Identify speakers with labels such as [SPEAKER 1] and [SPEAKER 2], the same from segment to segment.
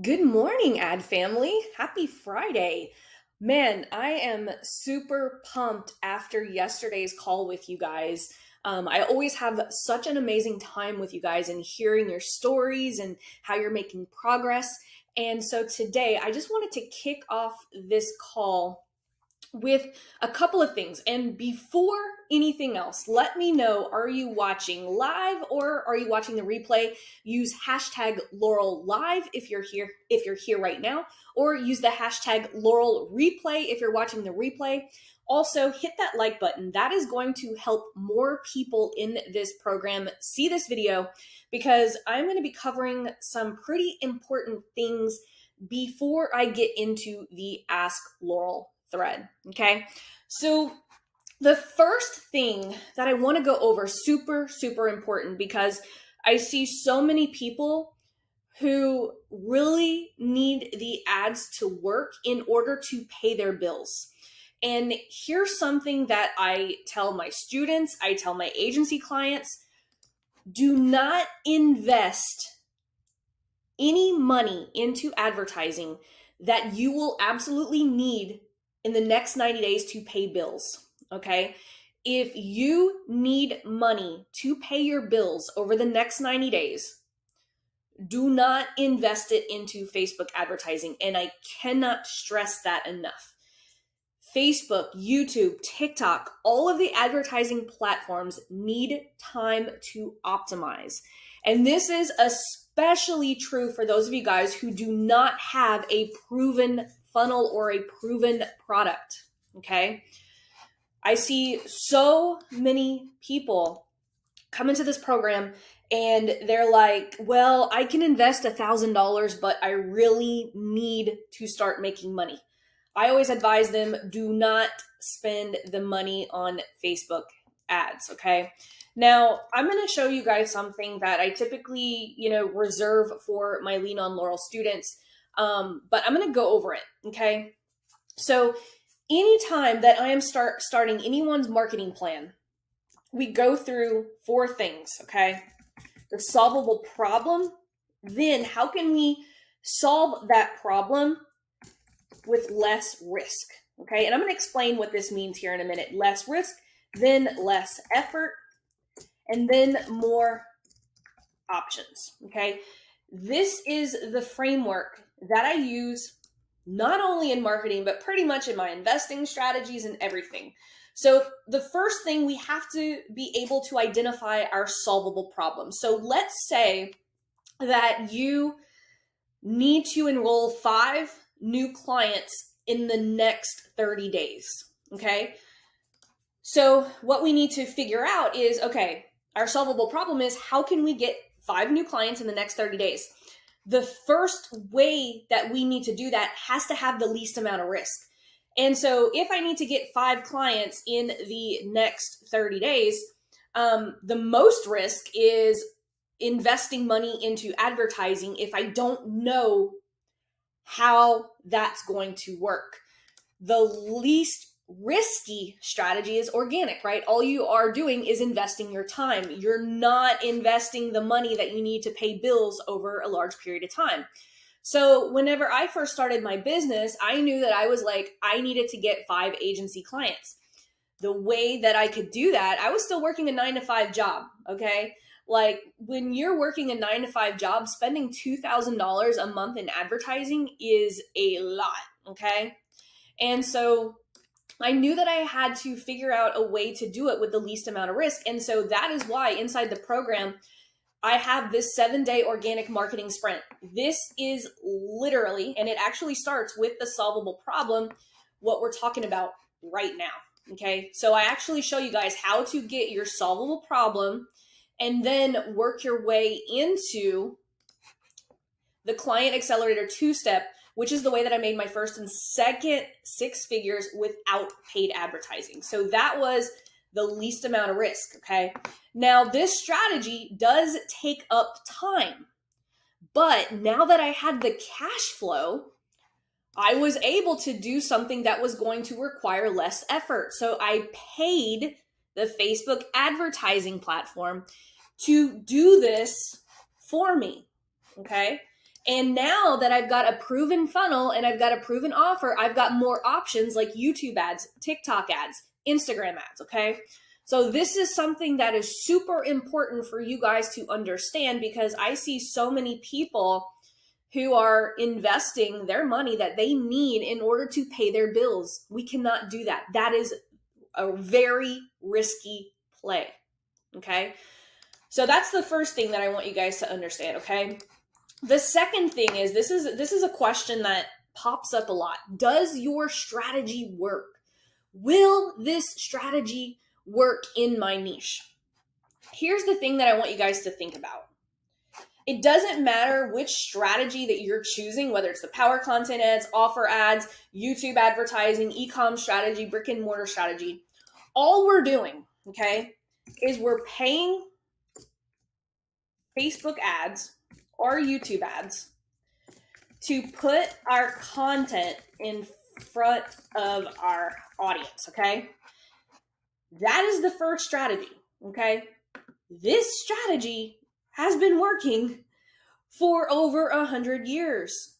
[SPEAKER 1] Good morning, ad family. Happy Friday. Man, I am super pumped after yesterday's call with you guys. I always have such an amazing time with you guys and hearing your stories and how you're making progress. And so today, I just wanted to kick off this call with a couple of things. And before anything else, let me know, are you watching live or are you watching the replay? Use hashtag Laurel Live if you're here right now, or use the hashtag Laurel Replay if you're watching the replay. Also, hit that like button. That is going to help more people in this program see this video because I'm going to be covering some pretty important things before I get into the Ask Laurel thread. Okay. So the first thing that I want to go over, super important, because I see so many people who really need the ads to work in order to pay their bills. And here's something that I tell my students, I tell my agency clients: do not invest any money into advertising that you will absolutely need in the next 90 days to pay bills. Okay. If you need money to pay your bills over the next 90 days, do not invest it into Facebook advertising. And I cannot stress that enough. Facebook, YouTube, TikTok, all of the advertising platforms need time to optimize. And this is especially true for those of you guys who do not have a proven funnel or a proven product. Okay. I see so many people come into this program and they're like, well, I can invest $1,000, but I really need to start making money. I always advise them, do not spend the money on Facebook ads, okay? Now, I'm going to show you guys something that I typically, reserve for my Lean on Laurel students, but I'm going to go over it, okay? So anytime that I am starting anyone's marketing plan, we go through four things, okay? The solvable problem, then how can we solve that problem with less risk, okay? And I'm going to explain what this means here in a minute. Less risk, then less effort, and then more options, okay? This is the framework that I use not only in marketing, but pretty much in my investing strategies and everything. So the first thing, we have to be able to identify our solvable problem. So let's say that you need to enroll 5 new clients in the next 30 days, okay? So what we need to figure out is, okay, our solvable problem is how can we get 5 new clients in the next 30 days? The first way that we need to do that has to have the least amount of risk. And so if I need to get 5 clients in the next 30 days, the most risk is investing money into advertising if I don't know how that's going to work. The least risky strategy is organic, right? All you are doing is investing your time. You're not investing the money that you need to pay bills over a large period of time. So whenever I first started my business, I knew that I needed to get 5 agency clients. The way that I could do that, I was still working a 9-to-5 job, okay? Like when you're working a 9-to-5 job, spending $2,000 a month in advertising is a lot, okay? And so I knew that I had to figure out a way to do it with the least amount of risk. And so that is why inside the program, I have this 7-day organic marketing sprint. This is literally, and it actually starts with the solvable problem, what we're talking about right now. Okay. So I actually show you guys how to get your solvable problem and then work your way into the client accelerator 2-step, which is the way that I made my first and second 6 figures without paid advertising. So that was the least amount of risk, okay? Now, this strategy does take up time, but now that I had the cash flow, I was able to do something that was going to require less effort. So I paid the Facebook advertising platform to do this for me, okay? And now that I've got a proven funnel and I've got a proven offer, I've got more options like YouTube ads, TikTok ads, Instagram ads, okay? So this is something that is super important for you guys to understand, because I see so many people who are investing their money that they need in order to pay their bills. We cannot do that. That is a very risky play, okay? So that's the first thing that I want you guys to understand, okay? The second thing is, this is a question that pops up a lot. Does your strategy work? Will this strategy work in my niche? Here's the thing that I want you guys to think about. It doesn't matter which strategy that you're choosing, whether it's the power content ads, offer ads, YouTube advertising, e-com strategy, brick and mortar strategy. All we're doing, okay, is we're paying Facebook ads or YouTube ads to put our content in front of our audience, okay? That is the first strategy, okay? This strategy has been working for over 100 years,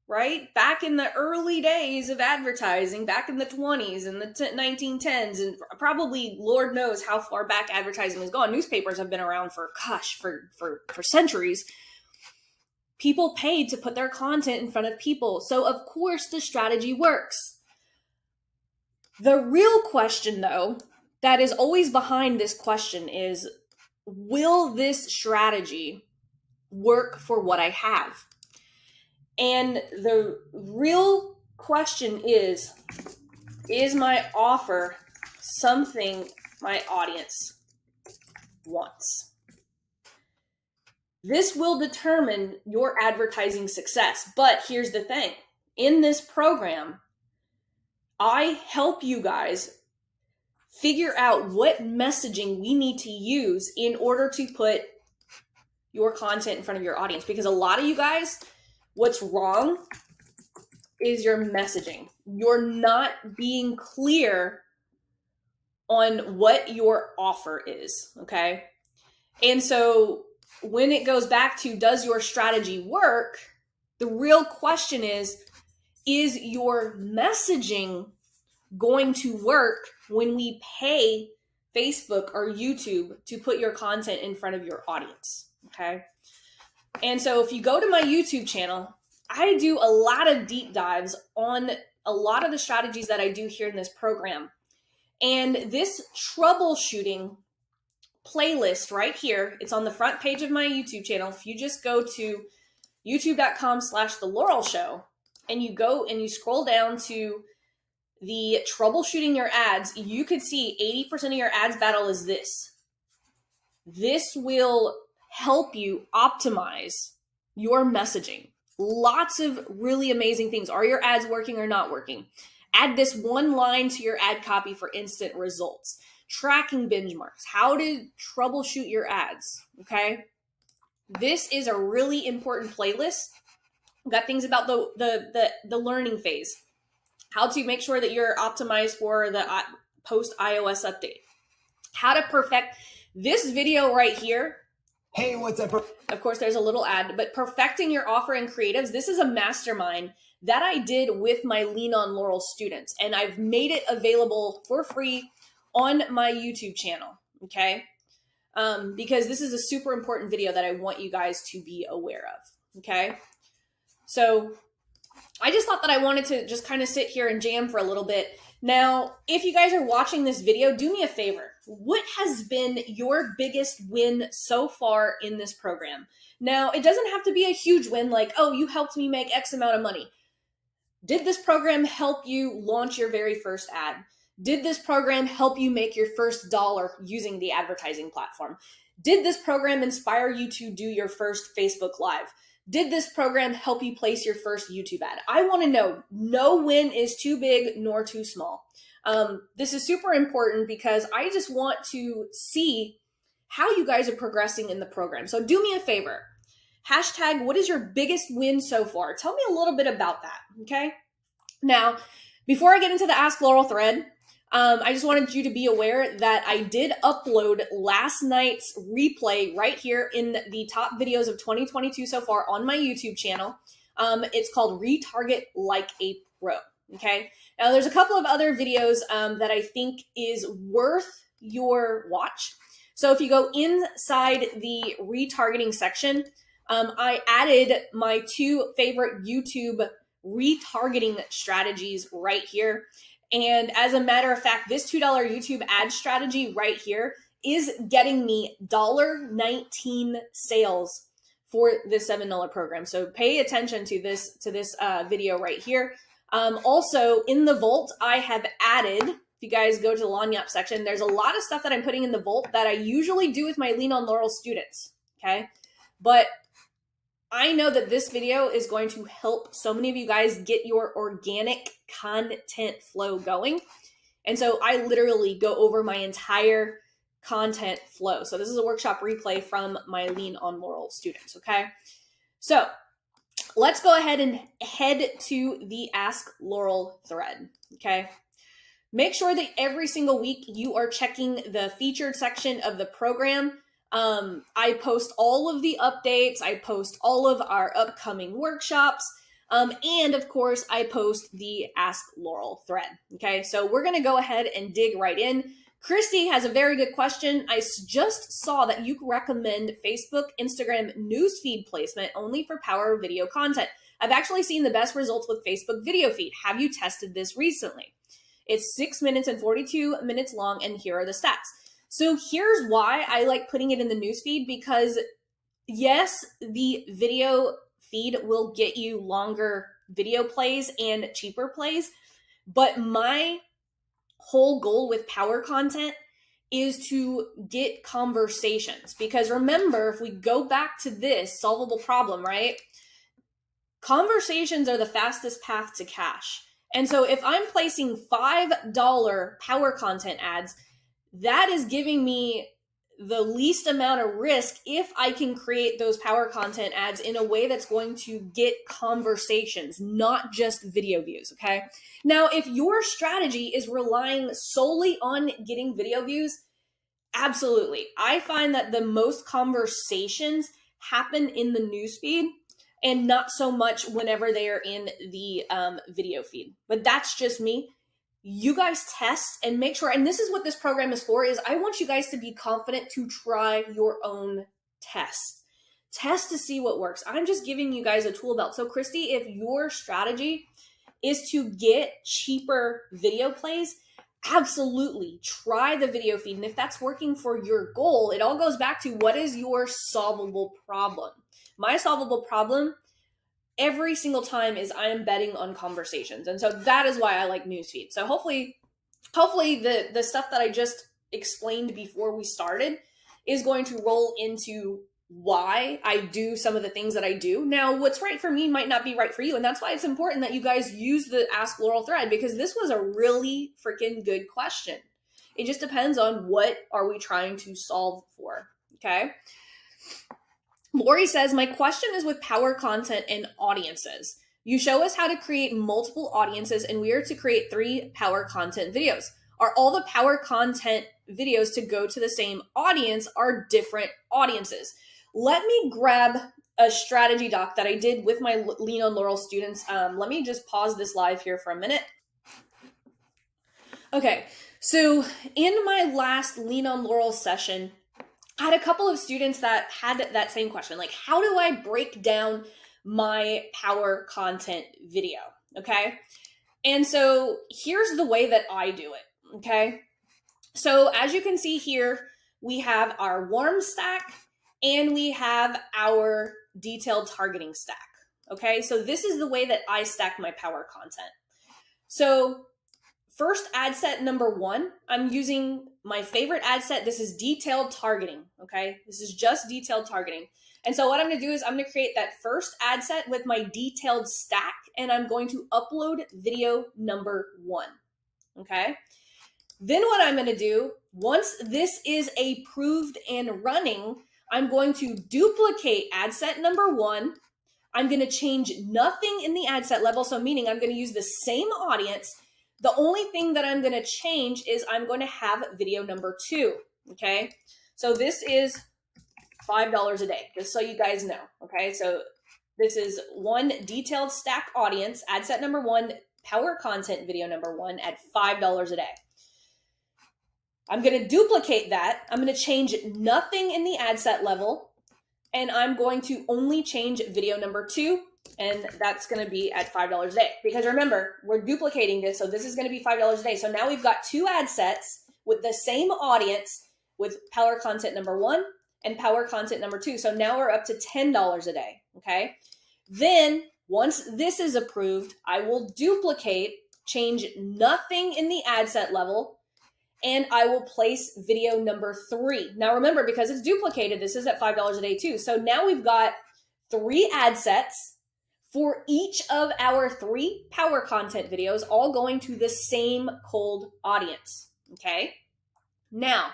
[SPEAKER 1] right? Back in the early days of advertising, back in the 20s and the 1910s, and probably Lord knows how far back advertising has gone. Newspapers have been around for centuries. People paid to put their content in front of people. So of course the strategy works. The real question, though, that is always behind this question is, will this strategy work for what I have? And the real question is my offer something my audience wants? This will determine your advertising success. But here's the thing. In this program, I help you guys figure out what messaging we need to use in order to put your content in front of your audience. Because a lot of you guys, what's wrong is your messaging. You're not being clear on what your offer is, okay? And so when it goes back to, does your strategy work? The real question is your messaging going to work when we pay Facebook or YouTube to put your content in front of your audience, okay? And so if you go to my YouTube channel, I do a lot of deep dives on a lot of the strategies that I do here in this program. And this troubleshooting playlist right here, it's on the front page of my YouTube channel. If you just go to youtube.com/The Laurel Show and you go and you scroll down to the troubleshooting your ads, you could see 80% of your ads battle is this. This will help you optimize your messaging. Lots of really amazing things. Are your ads working or not working? Add this one line to your ad copy for instant results. Tracking benchmarks. How to troubleshoot your ads, okay? This is a really important playlist. We've got things about the learning phase. How to make sure that you're optimized for the post iOS update. How to perfect this video right here.
[SPEAKER 2] Hey, what's up?
[SPEAKER 1] Of course, there's a little ad, but perfecting your offer and creatives. This is a mastermind that I did with my Lean on Laurel students, and I've made it available for free on my YouTube channel, okay? Because this is a super important video that I want you guys to be aware of, okay? So I just thought that I wanted to just kind of sit here and jam for a little bit. Now, if you guys are watching this video, do me a favor. What has been your biggest win so far in this program? Now, it doesn't have to be a huge win like, oh, you helped me make X amount of money. Did this program help you launch your very first ad? Did this program help you make your first dollar using the advertising platform? Did this program inspire you to do your first Facebook Live? Did this program help you place your first YouTube ad? I want to know. No win is too big nor too small. This is super important because I just want to see how you guys are progressing in the program. So do me a favor. Hashtag, what is your biggest win so far? Tell me a little bit about that, okay? Now, before I get into the Ask Laurel thread, I just wanted you to be aware that I did upload last night's replay right here in the top videos of 2022 so far on my YouTube channel. It's called Retarget Like a Pro. Okay. Now there's a couple of other videos that I think is worth your watch. So if you go inside the retargeting section, I added my 2 favorite YouTube retargeting strategies right here. And as a matter of fact, this $2 YouTube ad strategy right here is getting me $1.19 sales for this $7 program. So pay attention to this video right here. Also in the vault, I have added, if you guys go to the Lanyap section, there's a lot of stuff that I'm putting in the vault that I usually do with my Lean on Laurel students. Okay. But I know that this video is going to help so many of you guys get your organic content flow going. And so I literally go over my entire content flow. So this is a workshop replay from my Lean on Laurel students, okay? So let's go ahead and head to the Ask Laurel thread, okay? Make sure that every single week you are checking the featured section of the program. I post all of the updates. I post all of our upcoming workshops. And of course, I post the Ask Laurel thread. Okay, so we're going to go ahead and dig right in. Christy has a very good question. I just saw that you recommend Facebook, Instagram newsfeed placement only for power video content. I've actually seen the best results with Facebook video feed. Have you tested this recently? It's 6 minutes and 42 minutes long, and here are the stats. So here's why I like putting it in the newsfeed, because yes, the video feed will get you longer video plays and cheaper plays, but my whole goal with power content is to get conversations. Because remember, if we go back to this solvable problem, right? Conversations are the fastest path to cash. And so if I'm placing $5 power content ads, that is giving me the least amount of risk if I can create those power content ads in a way that's going to get conversations, not just video views, okay? Now, if your strategy is relying solely on getting video views, absolutely. I find that the most conversations happen in the newsfeed and not so much whenever they are in the video feed. But that's just me. You guys test and make sure, and this is what this program is for, is I want you guys to be confident to try your own tests. Test to see what works. I'm just giving you guys a tool belt. So Christy, if your strategy is to get cheaper video plays, absolutely try the video feed. And if that's working for your goal, it all goes back to what is your solvable problem. My solvable problem every single time is I am betting on conversations. And so that is why I like newsfeed. So hopefully the stuff that I just explained before we started is going to roll into why I do some of the things that I do. Now, what's right for me might not be right for you. And that's why it's important that you guys use the Ask Laurel thread, because this was a really freaking good question. It just depends on what are we trying to solve for, okay? Lori says, my question is with power content and audiences. You show us how to create multiple audiences, and we are to create 3 power content videos. Are all the power content videos to go to the same audience or different audiences? Let me grab a strategy doc that I did with my Lean on Laurel students. Let me just pause this live here for a minute. Okay, so in my last Lean on Laurel session, I had a couple of students that had that same question, like, how do I break down my power content video, okay? And so here's the way that I do it, okay? So as you can see here, we have our warm stack and we have our detailed targeting stack, okay? So this is the way that I stack my power content. So first ad set number 1, I'm using my favorite ad set. This is detailed targeting, okay? This is just detailed targeting. And so what I'm gonna do is I'm gonna create that first ad set with my detailed stack, and I'm going to upload video number 1, okay? Then what I'm gonna do, once this is approved and running, I'm going to duplicate ad set number 1. I'm gonna change nothing in the ad set level, so meaning I'm gonna use the same audience, The only thing that I'm going to change is I'm going to have video number 2. Okay. So this is $5 a day, just so you guys know. Okay. So this is one detailed stack audience, ad set number 1, power content video number 1 at $5 a day. I'm going to duplicate that. I'm going to change nothing in the ad set level, and I'm going to only change video number 2, and that's going to be at $5 a day. Because remember, we're duplicating this, so this is going to be $5 a day. So now we've got 2 ad sets with the same audience with power content number 1 and power content number 2. So now we're up to $10 a day, okay? Then once this is approved, I will duplicate, change nothing in the ad set level, and I will place video number 3. Now remember, because it's duplicated, this is at $5 a day too. So now we've got 3 ad sets for each of our 3 power content videos, all going to the same cold audience, okay? Now,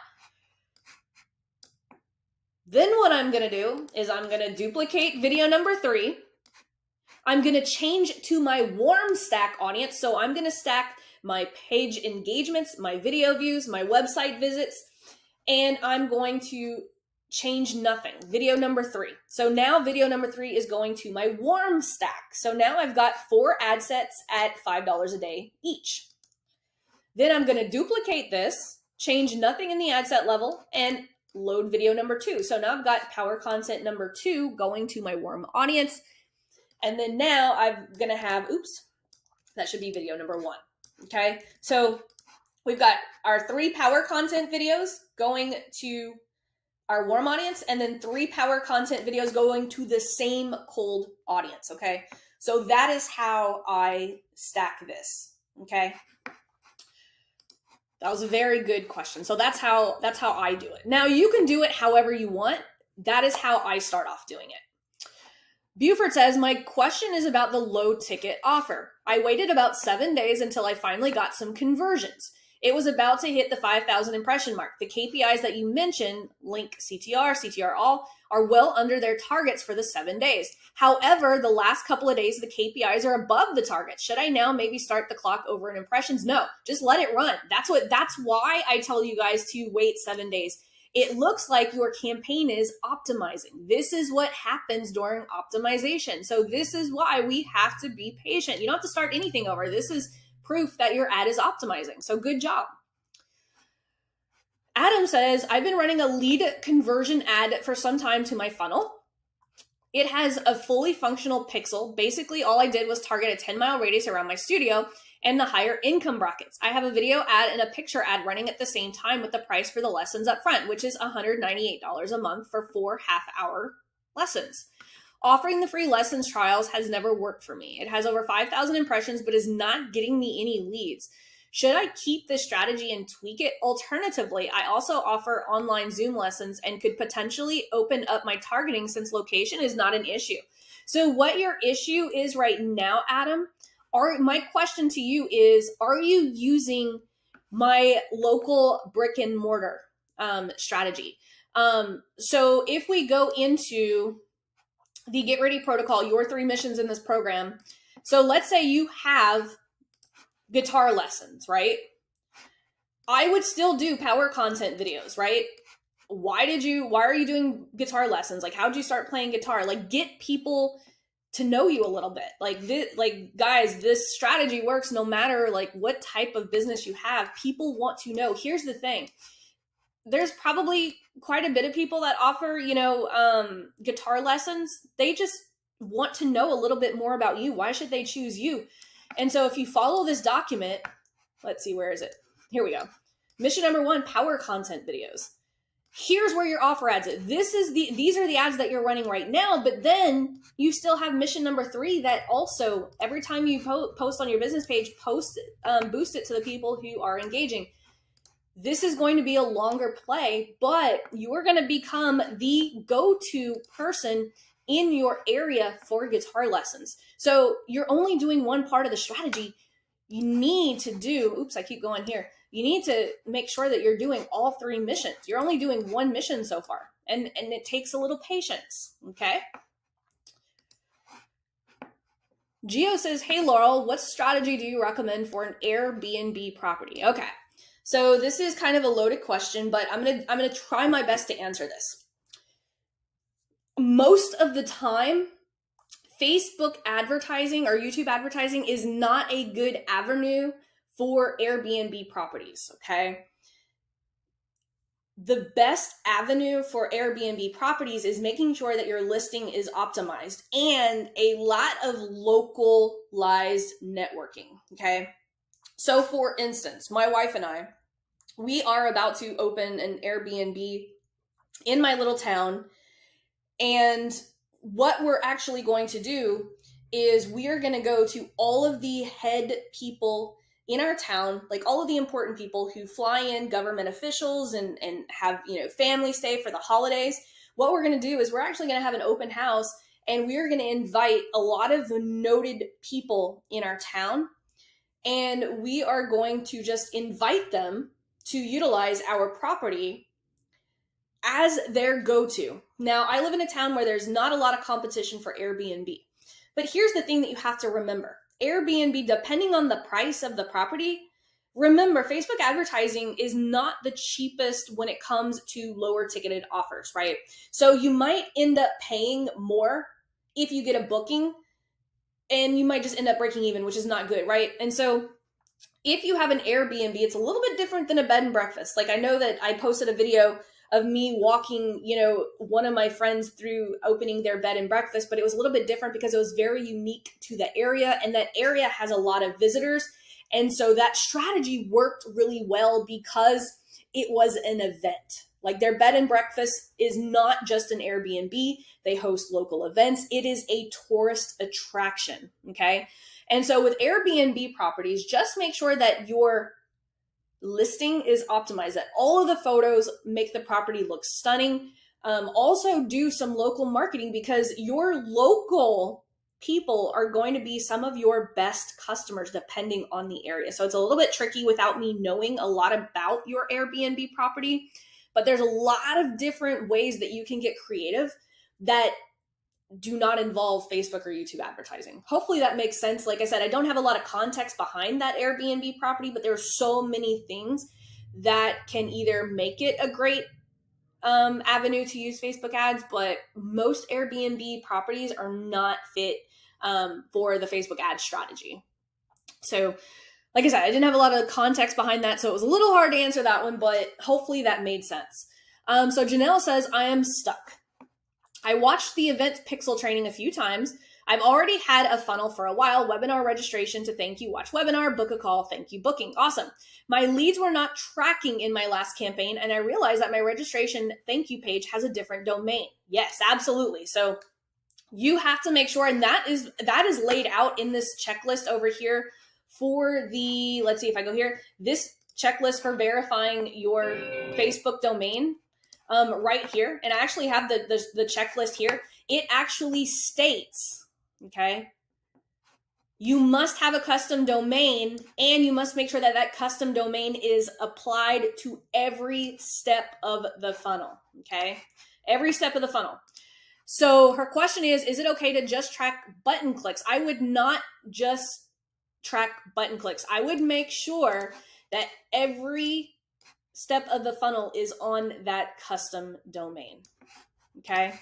[SPEAKER 1] then what I'm gonna do is I'm gonna duplicate video number 3. I'm gonna change to my warm stack audience. So I'm gonna stack my page engagements, my video views, my website visits, and I'm going to change nothing. Video number 3. So now video number 3 is going to my warm stack. So now I've got 4 ad sets at $5 a day each. Then I'm going to duplicate this, change nothing in the ad set level, and load video number 2. So now I've got power content number 2 going to my warm audience. And then now I'm going to have, that should be video number 1. Okay, so we've got our 3 power content videos going to our warm audience, and then 3 power content videos going to the same cold audience. Okay, so that is how I stack this. Okay, that was a very good question. So that's how I do it. Now you can do it however you want. That is how I start off doing it. Buford says, my question is about the low ticket offer. I waited about 7 days until I finally got some conversions. It was about to hit the 5,000 impression mark. The KPIs that you mentioned, link CTR, CTR all, are well under their targets for the 7 days. However, the last couple of days, the KPIs are above the target. Should I now maybe start the clock over in impressions? No, just let it run. That's why I tell you guys to wait 7 days. It looks like your campaign is optimizing. This is what happens during optimization. So this is why we have to be patient. You don't have to start anything over. This is proof that your ad is optimizing. So good job. Adam says, I've been running a lead conversion ad for some time to my funnel. It has a fully functional pixel. Basically, all I did was target a 10-mile radius around my studio and the higher income brackets. I have a video ad and a picture ad running at the same time with the price for the lessons up front, which is $198 a month for 4 half-hour lessons. Offering the free lessons trials has never worked for me. It has over 5,000 impressions, but is not getting me any leads. Should I keep this strategy and tweak it? Alternatively, I also offer online Zoom lessons and could potentially open up my targeting since location is not an issue. So what your issue is right now, Adam, my question to you is, are you using my local brick and mortar strategy? So if we go into the Get Ready protocol, your 3 missions in this program. So let's say you have guitar lessons, right? I would still do power content videos, right? Why are you doing guitar lessons? Like, how'd you start playing guitar? Like, get people to know you a little bit. Guys, this strategy works no matter like what type of business you have. People want to know. Here's the thing. There's probably quite a bit of people that offer, guitar lessons. They just want to know a little bit more about you. Why should they choose you? And so if you follow this document, let's see, where is it? Here we go. Mission number 1, power content videos. Here's where your offer ads is. These are the ads that you're running right now, but then you still have mission number 3 that also, every time you post on your business page, boost it to the people who are engaging. This is going to be a longer play, but you're going to become the go-to person in your area for guitar lessons. So you're only doing one part of the strategy. You need to do, I keep going here. You need to make sure that you're doing all 3 missions. You're only doing 1 mission so far, and it takes a little patience, okay? Gio says, hey, Laurel, what strategy do you recommend for an Airbnb property? Okay. So this is kind of a loaded question, but I'm gonna try my best to answer this. Most of the time, Facebook advertising or YouTube advertising is not a good avenue for Airbnb properties, okay? The best avenue for Airbnb properties is making sure that your listing is optimized and a lot of localized networking, okay? So for instance, my wife and I, we are about to open an Airbnb in my little town. And what we're actually going to do is we are going to go to all of the head people in our town, like all of the important people who fly in, government officials and have, family stay for the holidays. What we're going to do is we're actually going to have an open house, and we're going to invite a lot of the noted people in our town. And we are going to just invite them to utilize our property as their go-to. Now, I live in a town where there's not a lot of competition for Airbnb. But here's the thing that you have to remember. Airbnb, depending on the price of the property, remember, Facebook advertising is not the cheapest when it comes to lower ticketed offers, right? So you might end up paying more if you get a booking, and you might just end up breaking even, which is not good, right? And so if you have an Airbnb, it's a little bit different than a bed and breakfast. Like, I know that I posted a video of me walking, one of my friends through opening their bed and breakfast, but it was a little bit different because it was very unique to the area, and that area has a lot of visitors. And so that strategy worked really well because it was an event. Like, their bed and breakfast is not just an Airbnb. They host local events. It is a tourist attraction, okay? And so with Airbnb properties, just make sure that your listing is optimized, that all of the photos make the property look stunning. Also do some local marketing, because your local people are going to be some of your best customers depending on the area. So it's a little bit tricky without me knowing a lot about your Airbnb property, but there's a lot of different ways that you can get creative that do not involve Facebook or YouTube advertising. Hopefully that makes sense. Like I said, I don't have a lot of context behind that Airbnb property, but there are so many things that can either make it a great avenue to use Facebook ads, but most Airbnb properties are not fit for the Facebook ad strategy. So like I said, I didn't have a lot of context behind that, so it was a little hard to answer that one, but hopefully that made sense. So Janelle says, I am stuck. I watched the event pixel training a few times. I've already had a funnel for a while: webinar registration to thank you, watch webinar, book a call, thank you, booking. Awesome. My leads were not tracking in my last campaign, and I realized that my registration thank you page has a different domain. Yes, absolutely. So you have to make sure, and that is laid out in this checklist over here for the, let's see if I go here, this checklist for verifying your Facebook domain. Right here, and I actually have the checklist here. It actually states, okay, you must have a custom domain, and you must make sure that that custom domain is applied to every step of the funnel, okay? Every step of the funnel. So her question is it okay to just track button clicks? I would not just track button clicks. I would make sure that every step of the funnel is on that custom domain, okay?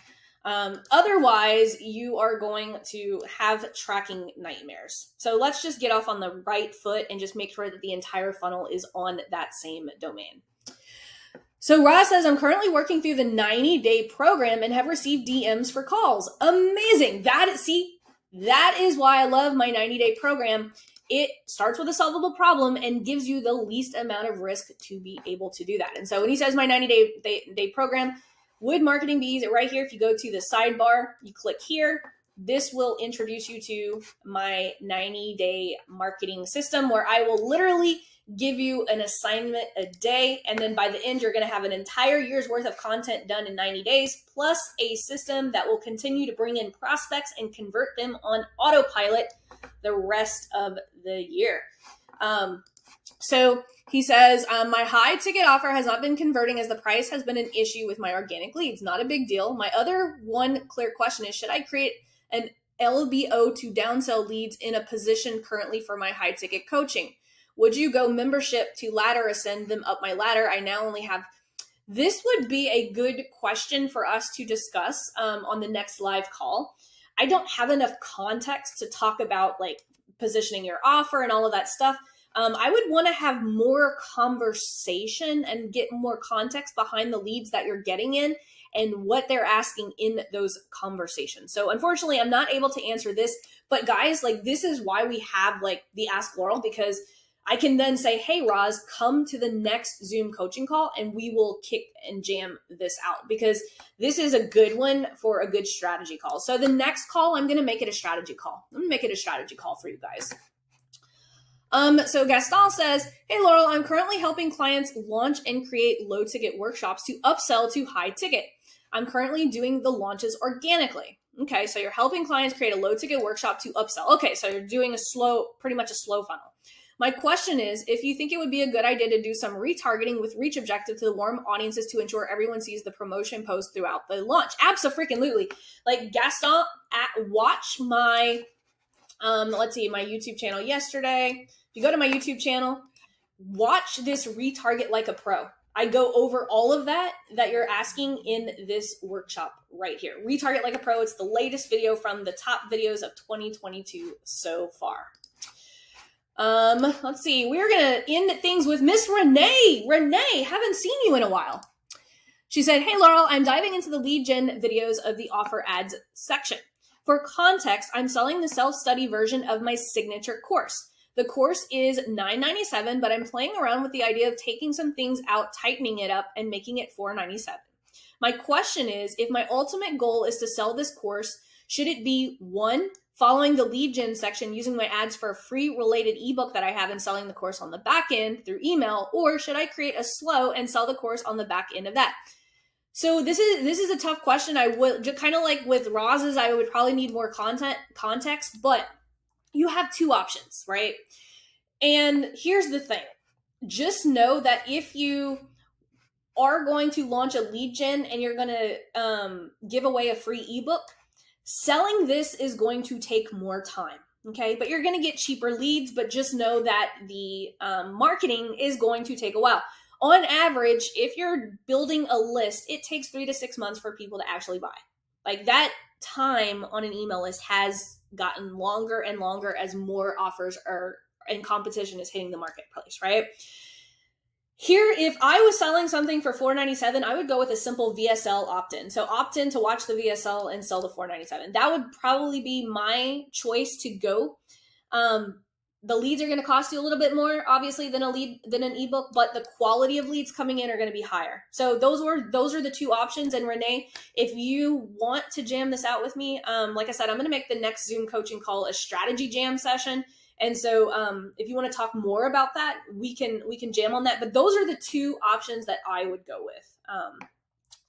[SPEAKER 1] Otherwise, you are going to have tracking nightmares. So let's just get off on the right foot and just make sure that the entire funnel is on that same domain. So Ross says, I'm currently working through the 90-day program and have received DMs for calls. Amazing. That is why I love my 90-day program. It starts with a solvable problem and gives you the least amount of risk to be able to do that. And so when he says my 90-day program, would marketing be easy? Right here, if you go to the sidebar, you click here, this will introduce you to my 90-day marketing system, where I will literally give you an assignment a day. And then by the end, you're going to have an entire year's worth of content done in 90 days, plus a system that will continue to bring in prospects and convert them on autopilot the rest of the year. So he says, my high ticket offer has not been converting as the price has been an issue with my organic leads. Not a big deal. My other one clear question is, should I create an LBO to downsell leads in a position currently for my high ticket coaching. Would you go membership to ladder ascend them up my ladder? I now only have. This would be a good question for us to discuss on the next live call. I don't have enough context to talk about like positioning your offer and all of that stuff. I would want to have more conversation and get more context behind the leads that you're getting in and what they're asking in those conversations. So unfortunately, I'm not able to answer this, but guys, like this is why we have like the Ask Laurel, because I can then say, hey, Roz, come to the next Zoom coaching call and we will kick and jam this out, because this is a good one for a good strategy call. So the next call, I'm going to make it a strategy call. I'm going to make it a strategy call for you guys. So Gaston says, hey, Laurel, I'm currently helping clients launch and create low ticket workshops to upsell to high ticket. I'm currently doing the launches organically. Okay, so you're helping clients create a low ticket workshop to upsell. Okay, so you're doing pretty much a slow funnel. My question is, if you think it would be a good idea to do some retargeting with reach objective to the warm audiences to ensure everyone sees the promotion post throughout the launch. Abso-freaking-lutely. Like Gaston, watch my, let's see, my YouTube channel yesterday. If you go to my YouTube channel, watch this retarget like a pro. I go over all of that you're asking in this workshop right here. Retarget like a pro. It's the latest video from the top videos of 2022 so far. Let's see. We're going to end things with Miss Renee. Renee, haven't seen you in a while. She said, hey, Laurel, I'm diving into the lead gen videos of the offer ads section. For context, I'm selling the self-study version of my signature course. The course is $9.97, but I'm playing around with the idea of taking some things out, tightening it up, and making it $4.97. My question is, if my ultimate goal is to sell this course, should it be 1, following the lead gen section, using my ads for a free related ebook that I have and selling the course on the back end through email, or should I create a slow and sell the course on the back end of that? So this is a tough question. I would just kind of like with Roz's, I would probably need more context, but you have two options, right? And here's the thing. Just know that if you are going to launch a lead gen and you're going to give away a free ebook, selling this is going to take more time, okay? But you're going to get cheaper leads, but just know that the marketing is going to take a while. On average, if you're building a list, it takes 3 to 6 months for people to actually buy. Like that time on an email list has gotten longer and longer as more offers are and competition is hitting the marketplace, right? Here, if I was selling something for $4.97, I would go with a simple VSL opt-in. So opt-in to watch the VSL and sell the $4.97. That would probably be my choice to go. The leads are going to cost you a little bit more, obviously, than an ebook, but the quality of leads coming in are going to be higher. So those are the two options. And Renee, if you want to jam this out with me, like I said, I'm going to make the next Zoom coaching call a strategy jam session. And so if you want to talk more about that, we can jam on that. But those are the two options that I would go with.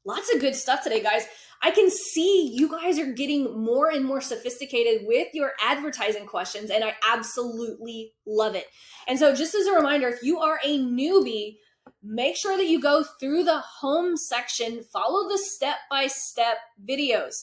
[SPEAKER 1] Lots of good stuff today, guys. I can see you guys are getting more and more sophisticated with your advertising questions, and I absolutely love it. And so just as a reminder, if you are a newbie, make sure that you go through the home section, follow the step-by-step videos.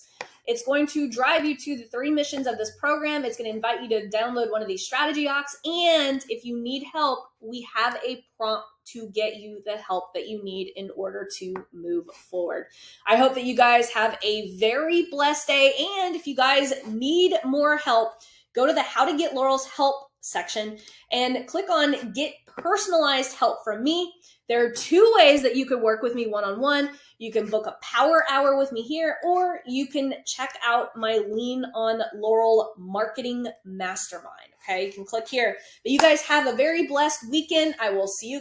[SPEAKER 1] It's going to drive you to the 3 missions of this program. It's going to invite you to download one of these strategy docs. And if you need help, we have a prompt to get you the help that you need in order to move forward. I hope that you guys have a very blessed day. And if you guys need more help, go to the How to Get Laurel's Help section and click on Get Personalized Help from Me. There are 2 ways that you could work with me one-on-one. You can book a power hour with me here, or you can check out my Lean on Laurel Marketing Mastermind. Okay, you can click here. But you guys have a very blessed weekend. I will see you guys.